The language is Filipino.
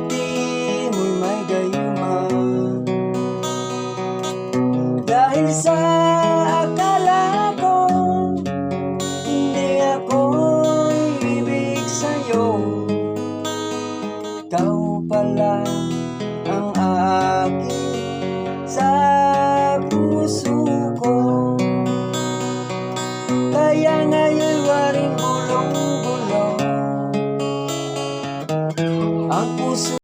ngiti mo'y may gayuma. Dahil sa akala ko hindi ako ibig sa'yo, ikaw pala